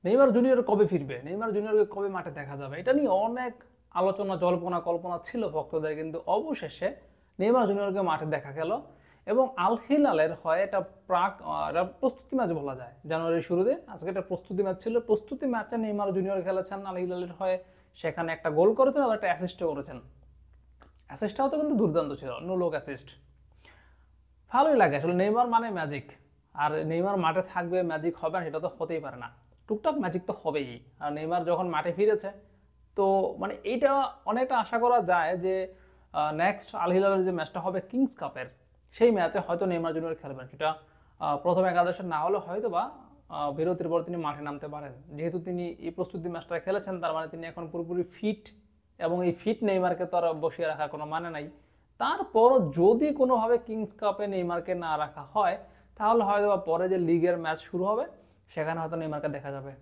Neymar junior কবে ফিরবে, Neymar জুনিয়রকে কবে মাঠে দেখা যাবে, এটা নিয়ে অনেক আলোচনা জল্পনা কল্পনা ছিল ভক্তদের, কিন্তু অবশেষে নেইমার জুনিয়রকে মাঠে দেখা গেল। এবং আল হিলালের হয় এটা এটা প্রস্তুতি ম্যাচ বলা যায়, জানুয়ারির শুরুতে। আজকে একটা প্রস্তুতি ম্যাচ ছিল, প্রস্তুতি ম্যাচে নেইমার জুনিয়র খেলেছেন আল হিলালের হয়ে, সেখানে একটা গোল করেছেন আর একটা অ্যাসিস্টও করেছেন। অ্যাসিস্টটাও তো কিন্তু দুর্দান্ত ছিল, নো লোক অ্যাসিস্ট। ভালোই লাগে আসলে, নেইমার মানে ম্যাজিক। আর নেইমার মাঠে থাকবে, ম্যাজিক হবে না সেটা তো হতেই পারে না, টুকটাক ম্যাজিক তো হবেই। আর নেইমার যখন মাঠে ফিরেছে, তো মানে এইটা অনেকটা আশা করা যায় যে নেক্সট আল হিলালের যে ম্যাচটা হবে কিংস কাপের, সেই ম্যাচে হয়তো নেইমার জুনিয়র খেলবেন। সেটা প্রথম একাদশে না হলে হয়তো বা বিরতির পর তিনি মাঠে নামতে পারেন। যেহেতু তিনি এই প্রস্তুতি ম্যাচটা খেলেছেন, তার মানে তিনি এখন পুরোপুরি ফিট। এবং এই ফিট নেইমারকে তো আর বসিয়ে রাখার কোনো মানে নাই। তারপরও যদি কোনোভাবে কিংস কাপে নেইমারকে না রাখা হয়, তাহলে হয়তো বা পরে যে লিগের ম্যাচ শুরু হবে, সেখানে হয়তো নেইমারকে দেখা যাবে।